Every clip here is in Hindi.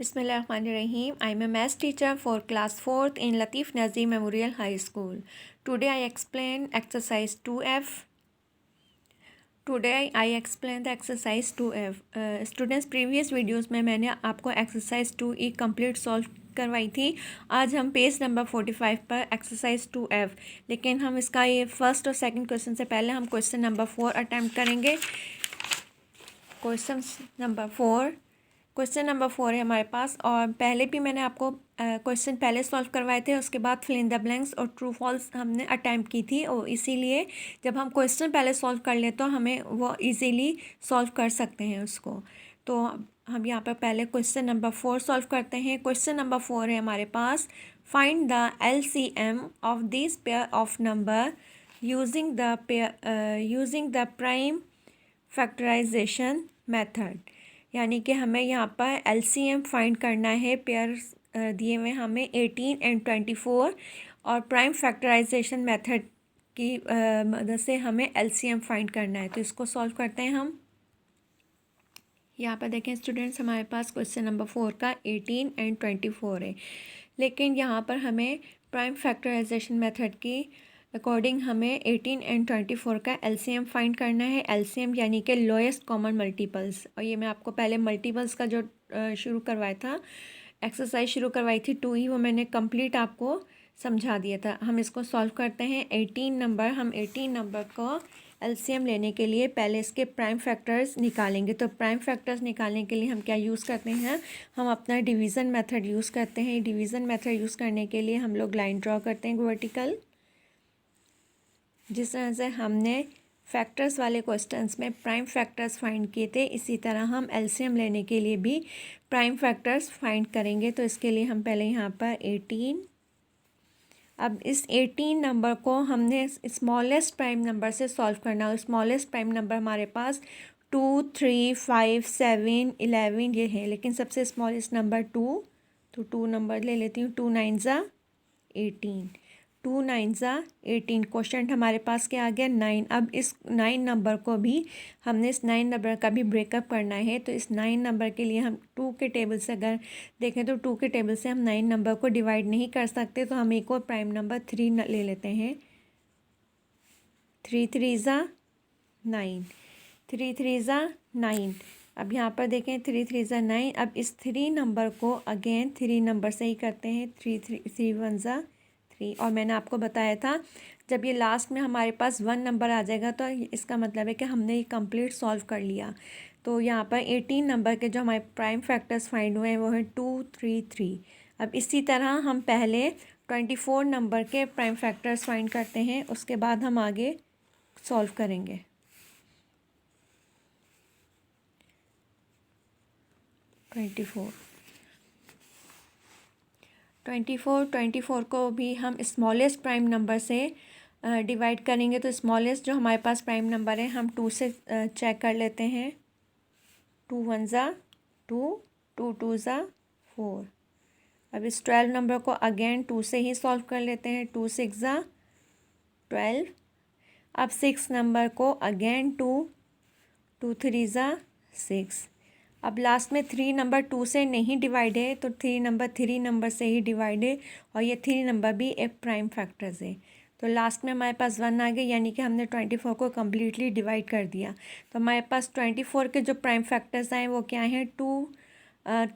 Bismillahirrahmanirrahim. I am a maths teacher for class 4th in Latif Nazir Memorial High School. Today I explain exercise 2F. Today I explain the exercise 2F. Students, previous videos में मैंने आपको exercise 2E complete solve करवाई थी. आज हम पेज नंबर 45 पर एक्सरसाइज 2F, लेकिन हम इसका ये फर्स्ट और सेकंड क्वेश्चन से पहले हम क्वेश्चन नंबर 4 अटैम्प्ट करेंगे. क्वेश्चन नंबर 4 है हमारे पास, और पहले भी मैंने आपको क्वेश्चन पहले सॉल्व करवाए थे, उसके बाद फिल इन द ब्लैंक्स और ट्रू फॉल्स हमने अटैम्प्ट की थी. और इसीलिए जब हम क्वेश्चन पहले सॉल्व कर ले तो हमें वो इजीली सॉल्व कर सकते हैं उसको. तो हम यहाँ पर पहले क्वेश्चन नंबर 4 सॉल्व करते हैं. क्वेश्चन नंबर 4 है हमारे पास, find the LCM of this pair of number using the prime factorisation method. यानी कि हमें यहाँ पर LCM फाइंड करना है. पेयर दिए हुए हमें 18 एंड 24, और प्राइम फैक्टराइजेशन मेथड की मदद से हमें LCM फाइंड करना है. तो इसको सॉल्व करते हैं हम. यहाँ पर देखें स्टूडेंट्स, हमारे पास क्वेश्चन नंबर 4 का 18 एंड 24 है, लेकिन यहाँ पर हमें प्राइम फैक्टराइजेशन मेथड की अकॉर्डिंग हमें 18 एंड 24 का LCM फाइंड करना है. LCM यानी कि लोएस्ट कॉमन मल्टीपल्स. और ये मैं आपको पहले मल्टीपल्स का जो शुरू करवाया था, एक्सरसाइज शुरू करवाई थी 2E, वो मैंने कंप्लीट आपको समझा दिया था. हम इसको सॉल्व करते हैं. 18 नंबर को LCM लेने के लिए पहले इसके प्राइम फैक्टर्स निकालेंगे. तो प्राइम फैक्टर्स निकालने के लिए हम क्या यूज़ करते हैं, हम अपना डिवीज़न मेथड यूज़ करते हैं. डिवीज़न मेथड यूज़ करने के लिए हम लोग लाइन ड्रॉ करते हैं वर्टिकल. जिस तरह से हमने फैक्टर्स वाले क्वेश्चंस में प्राइम फैक्टर्स फाइंड किए थे, इसी तरह हम LCM लेने के लिए भी प्राइम फैक्टर्स फाइंड करेंगे. तो इसके लिए हम पहले यहाँ पर 18, अब इस 18 नंबर को हमने स्मॉलेस्ट प्राइम नंबर से सॉल्व करना है. स्मॉलेस्ट प्राइम नंबर हमारे पास 2, 3, 5, 7, 11 ये है, लेकिन सबसे स्मॉलेस्ट नंबर 2. तो 2 नंबर ले लेती हूँ. 2 9 ज़ा 18, 2 9 ज़ा 18. क्वेश्चन हमारे पास क्या आ गया 9. अब इस 9 नंबर को भी हमने इस 9 नंबर का भी ब्रेकअप करना है. तो इस 9 नंबर के लिए हम 2 के टेबल से अगर देखें तो 2 के टेबल से हम 9 नंबर को डिवाइड नहीं कर सकते. तो हम एक और प्राइम नंबर 3 ले लेते हैं. 3 3 ज़ा 9, 3 3 ज़ा 9. अब यहाँ पर देखें 3 3 ज़ा 9. अब इस 3 नंबर को अगेन 3 नंबर से ही करते हैं. 3 1 ज़ा 3. और मैंने आपको बताया था जब ये लास्ट में हमारे पास 1 नंबर आ जाएगा तो इसका मतलब है कि हमने ये कंप्लीट सॉल्व कर लिया. तो यहाँ पर 18 नंबर के जो हमारे प्राइम फैक्टर्स फाइंड हुए हैं वो हैं 2 3 3. अब इसी तरह हम पहले 24 नंबर के प्राइम फैक्टर्स फाइंड करते हैं, उसके बाद हम आगे सॉल्व करेंगे. 24 को भी हम स्मॉलेस्ट प्राइम नंबर से डिवाइड करेंगे. तो स्मॉलेस्ट जो हमारे पास प्राइम नंबर है हम 2 से चेक कर लेते हैं. 2 1 ज़ा 2, 2 2 ज़ा 4. अब इस 12 नंबर को अगेन 2 से ही सॉल्व कर लेते हैं. 2 6 ज़ा 12. अब 6 नंबर को अगेन 2, 2 3 ज़ा 6. अब लास्ट में 3 नंबर 2 से नहीं डिवाइड है, तो 3 नंबर से ही डिवाइड है, और ये 3 नंबर भी एक प्राइम फैक्टर्स है. तो लास्ट में हमारे पास 1 आ गया, यानी कि हमने 24 को कम्प्लीटली डिवाइड कर दिया. तो हमारे पास 24 के जो प्राइम फैक्टर्स आए वो क्या हैं, 2,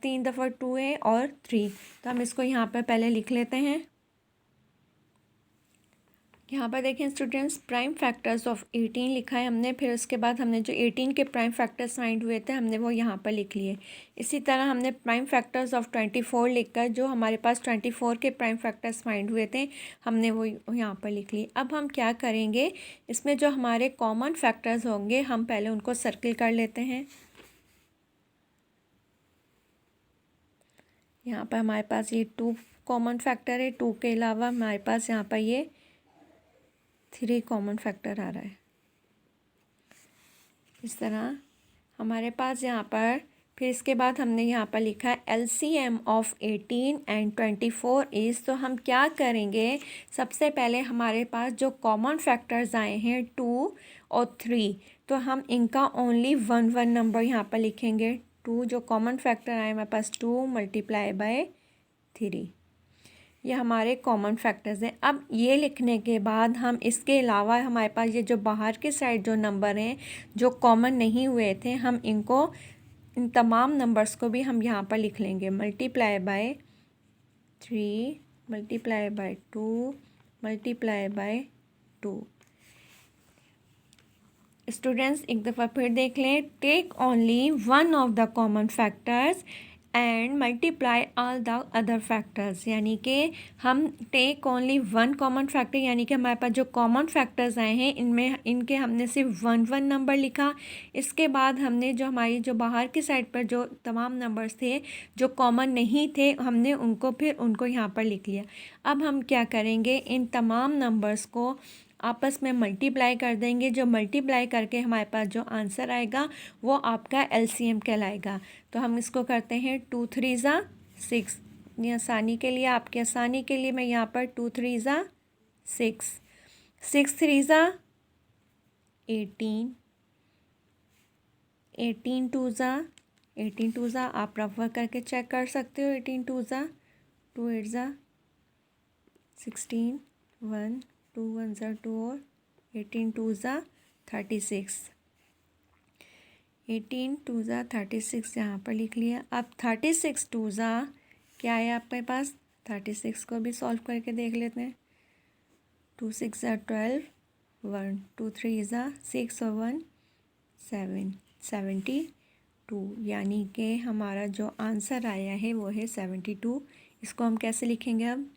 3 दफ़ा 2 है और 3. तो हम इसको यहाँ पर पहले लिख लेते हैं. यहाँ पर देखें स्टूडेंट्स, प्राइम फैक्टर्स ऑफ 18 लिखा है हमने. फिर उसके बाद हमने जो 18 के प्राइम फैक्टर्स फाइंड हुए थे हमने वो यहाँ पर लिख लिए. इसी तरह हमने प्राइम फैक्टर्स ऑफ 24 लिखकर जो हमारे पास 24 के प्राइम फैक्टर्स फाइंड हुए थे हमने वो यहाँ पर लिख लिए. अब हम क्या करेंगे, इसमें जो हमारे कॉमन फैक्टर्स होंगे हम पहले उनको सर्किल कर लेते हैं. यहाँ पर हमारे पास ये 2 कॉमन फैक्टर है. 2 के अलावा हमारे पास यहाँ पर ये 3 कॉमन फैक्टर आ रहा है. इस तरह हमारे पास यहाँ पर फिर इसके बाद हमने यहाँ पर लिखा है LCM ऑफ 18 एंड 24 इज़. तो हम क्या करेंगे, सबसे पहले हमारे पास जो कॉमन फैक्टर्स आए हैं 2 और 3, तो हम इनका ओनली 1 1 नंबर यहाँ पर लिखेंगे. 2 जो कॉमन फैक्टर आए हमारे पास 2 मल्टीप्लाई बाय 3, ये हमारे कॉमन फैक्टर्स हैं। अब ये लिखने के बाद हम इसके अलावा हमारे पास ये जो बाहर के साइड जो नंबर हैं जो कॉमन नहीं हुए थे, हम इनको इन तमाम नंबर्स को भी हम यहाँ पर लिख लेंगे। Multiply by 3 multiply by 2 multiply by 2। Students एक दफ़ा फिर देख लें। Take only one of the common factors and multiply all the other factors, यानी कि हम take only one common factor, यानी कि हमारे पास जो कॉमन फैक्टर्स आए हैं इनमें इनके हमने सिर्फ वन नंबर लिखा। इसके बाद हमने जो हमारी जो बाहर की साइड पर जो तमाम नंबर्स थे जो कॉमन नहीं थे हमने उनको यहाँ पर लिख लिया। अब हम क्या करेंगे, इन तमाम नंबर्स को आपस में मल्टीप्लाई कर देंगे। जो मल्टीप्लाई करके हमारे पास जो आंसर आएगा वो आपका एलसीएम कहलाएगा। तो हम इसको करते हैं 2 3 ज़ा 6। ये आसानी के लिए, आपकी आसानी के लिए मैं यहाँ पर 2 3 ज़ा 6, 6 3 ज़ा 18, 18 2 ज़ा 18 2 ज़ा आप रफा करके चेक कर सकते हो। 18 2 ज़ा 2 8 ज़ा 16, 1 2 1 ज़ा 2 और 18 2 ज़ा 36, 18 2 ज़ा 36 यहाँ पर लिख लिया। अब 36 2 ज़ा क्या है आपके पास, 36 को भी सॉल्व करके देख लेते हैं। 2 6 ज़ा 12, 1 2 3 ज़ा 6 और 1 7, 72, यानी कि हमारा जो आंसर आया है वो है 72। इसको हम कैसे लिखेंगे, अब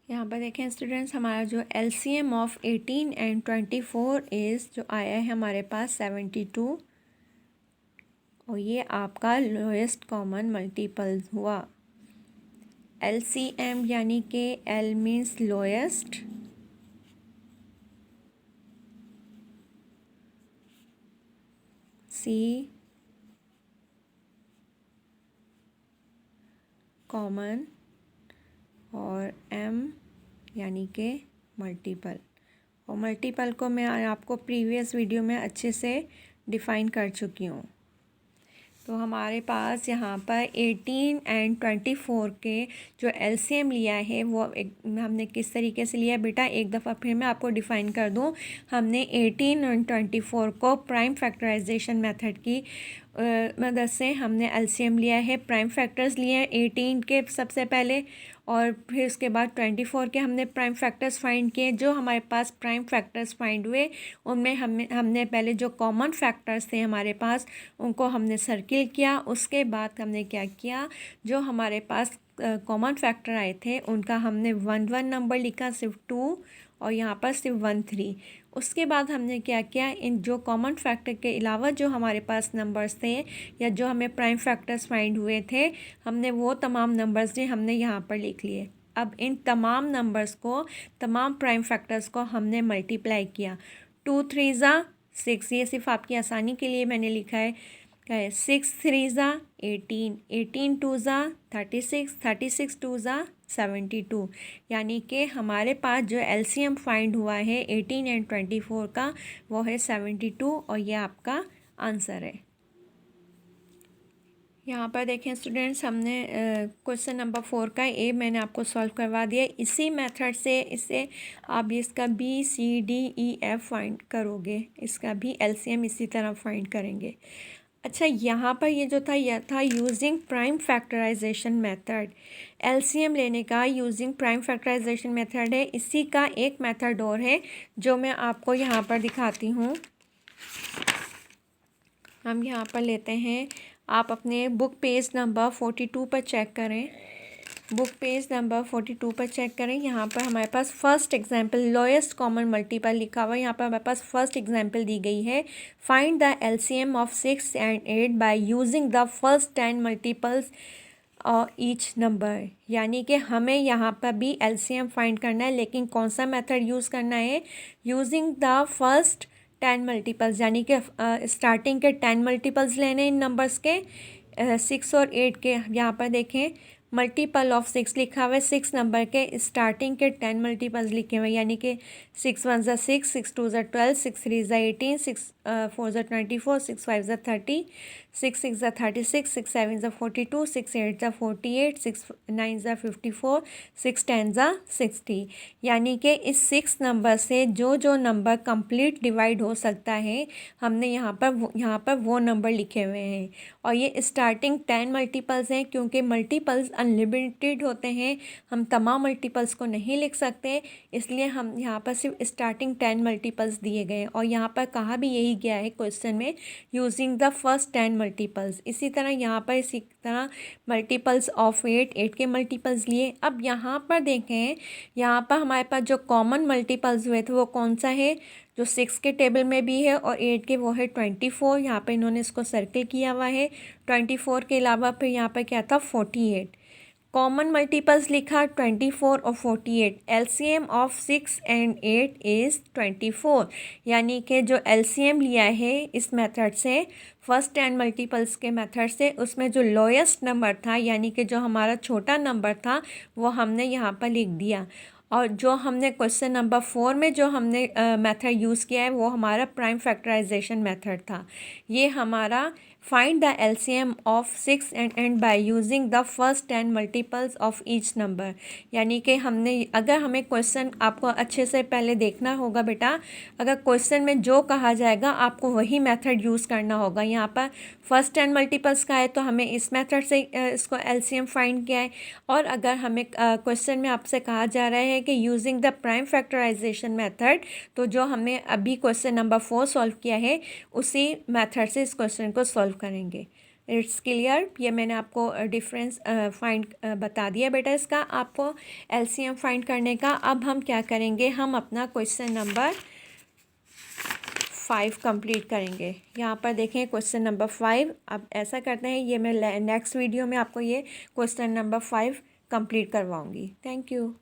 यहाँ पर देखें स्टूडेंट्स, हमारा जो एलसीएम ऑफ 18 एंड 24 इज़ जो आया है हमारे पास 72, और ये आपका लोएस्ट कॉमन मल्टीपल हुआ। एलसीएम यानी कि एल मीन्स लोएस्ट, सी कॉमन और एम यानी कि मल्टीपल। और मल्टीपल को मैं आपको प्रीवियस वीडियो में अच्छे से डिफ़ाइन कर चुकी हूँ। तो हमारे पास यहाँ पर 18 एंड 24 के जो एलसीएम लिया है वो हमने किस तरीके से लिया बेटा, एक दफ़ा फिर मैं आपको डिफ़ाइन कर दूँ। हमने 18 और 24 को प्राइम फैक्टराइजेशन मेथड की मदद से हमने एलसीएम लिया है। प्राइम फैक्टर्स लिए हैं 18 के सबसे पहले, और फिर उसके बाद 24 के हमने प्राइम फैक्टर्स फाइंड किए। जो हमारे पास प्राइम फैक्टर्स फाइंड हुए उनमें हमने पहले जो कॉमन फैक्टर्स थे हमारे पास उनको हमने सर्किल किया। उसके बाद हमने क्या किया, जो हमारे पास कॉमन फैक्टर आए थे उनका हमने 1 1 नंबर लिखा, सिर्फ 2, और यहाँ पर सिर्फ 1 3। उसके बाद हमने क्या किया, इन जो कॉमन फैक्टर के अलावा जो हमारे पास नंबर्स थे या जो हमें प्राइम फैक्टर्स फाइंड हुए थे हमने वो तमाम नंबर्स भी हमने यहाँ पर लिख लिए। अब इन तमाम नंबर्स को, तमाम प्राइम फैक्टर्स को हमने मल्टीप्लाई किया। 2 3 ज़ा 6, ये सिर्फ आपकी आसानी के लिए मैंने लिखा है। 6 3 ज़ा 18, 18 2 ज़ा 36, 36 2 ज़ा 72, यानी कि हमारे पास जो एलसीएम फाइंड हुआ है 18 एंड 24 का वो है 72, और ये आपका आंसर है। यहाँ पर देखें स्टूडेंट्स, हमने क्वेश्चन नंबर 4 का ए मैंने आपको सॉल्व करवा दिया। इसी मेथड से इससे आप इसका B C D E F find करोगे, इसका भी एलसीएम इसी तरह फाइंड करेंगे। अच्छा, यहाँ पर ये जो था यह था using prime factorisation method. LCM लेने का यूजिंग प्राइम फैक्टराइजेशन मेथड है। इसी का एक मेथड और है जो मैं आपको यहाँ पर दिखाती हूँ। हम यहाँ पर लेते हैं, आप अपने बुक पेज नंबर 42 पर चेक करें। बुक पेज नंबर 42 पर चेक करें। यहाँ पर हमारे पास first example lowest common multiple लिखा हुआ है। यहाँ पर हमारे पास फर्स्ट एग्जांपल दी गई है, find the LCM of 6 and 8 by using the first 10 multiples each number. यानी कि हमें यहाँ पर भी एलसीएम फाइंड करना है, लेकिन कौन सा मेथड यूज़ करना है, यूजिंग द फर्स्ट 10 मल्टीपल्स, यानी कि स्टार्टिंग के 10 मल्टीपल्स लेने इन नंबर्स के 6 और 8 के। यहाँ पर देखें मल्टीपल ऑफ 6 लिखा हुआ है, 6 नंबर के स्टार्टिंग के 10 मल्टीपल्स लिखे हुए हैं, यानी कि 6 1 ज़ा 6, 6 2 ज़ा 12, 6 3 ज़ा 18, 6 4 ज़ा 24, 6 5 ज़ा 30, 6 6 ज़ा 36, 6 7 ज़ा 42, 6 8 ज़ा 48, 6 9 ज़ा 54, 6 10 ज़ा 60। यानी कि इस 6 नंबर से जो जो नंबर कंप्लीट डिवाइड हो सकता है हमने यहाँ पर वो नंबर लिखे हुए हैं। और ये स्टार्टिंग 10 मल्टीपल्स हैं, क्योंकि मल्टीपल्स अनलिमिटेड होते हैं, हम तमाम मल्टीपल्स को नहीं लिख सकते, इसलिए हम यहाँ पर सिर्फ स्टार्टिंग 10 मल्टीपल्स दिए गए हैं। और यहाँ पर कहा भी यही गया है क्वेश्चन में, यूजिंग द फर्स्ट 10 मल्टीपल्स। इसी तरह यहाँ पर इसी तरह मल्टीपल्स ऑफ 8 के मल्टीपल्स लिए। अब यहाँ पर देखें, यहाँ पर हमारे पास जो कॉमन मल्टीपल्स हुए थे वो कौन सा है, जो 6 के टेबल में भी है और 8 के, वो है 24। यहाँ पे इन्होंने इसको सर्किल किया हुआ है। 24 के अलावा फिर यहाँ पर क्या था, 48। कॉमन मल्टीपल्स लिखा 24 और 48। LCM of 6 and 8 is 24। यानी कि जो एलसीएम लिया है इस मेथड से, फर्स्ट 10 मल्टीपल्स के मेथड से, उसमें जो लोएस्ट नंबर था यानी कि जो हमारा छोटा नंबर था वो हमने यहाँ पर लिख दिया। और जो हमने क्वेश्चन नंबर 4 में जो हमने मेथड यूज़ किया है वो हमारा प्राइम फैक्टराइजेशन मेथड था। ये हमारा find the LCM of 6 and by using the first 10 multiples of each number. यानी कि हमने, अगर हमें क्वेश्चन, आपको अच्छे से पहले देखना होगा बेटा, अगर क्वेश्चन में जो कहा जाएगा आपको वही मेथड यूज़ करना होगा। यहाँ पर फर्स्ट 10 मल्टीपल्स का है तो हमें इस मेथड से इसको एलसीएम फाइंड किया है। और अगर हमें क्वेश्चन में आपसे कहा जा रहा है कि using the prime factorisation method, तो जो हमें अभी क्वेश्चन नंबर 4 सॉल्व किया है उसी मेथड से इस क्वेश्चन को सॉल्व करेंगे। It's clear. ये मैंने आपको डिफरेंस फाइंड बता दिया बेटा इसका, आपको एलसीएम फाइंड करने का। अब हम क्या करेंगे, हम अपना क्वेश्चन नंबर 5 कंप्लीट करेंगे। यहाँ पर देखें क्वेश्चन नंबर 5। अब ऐसा करते हैं, ये मैं नेक्स्ट वीडियो में आपको ये क्वेश्चन नंबर 5 कंप्लीट करवाऊँगी। Thank you.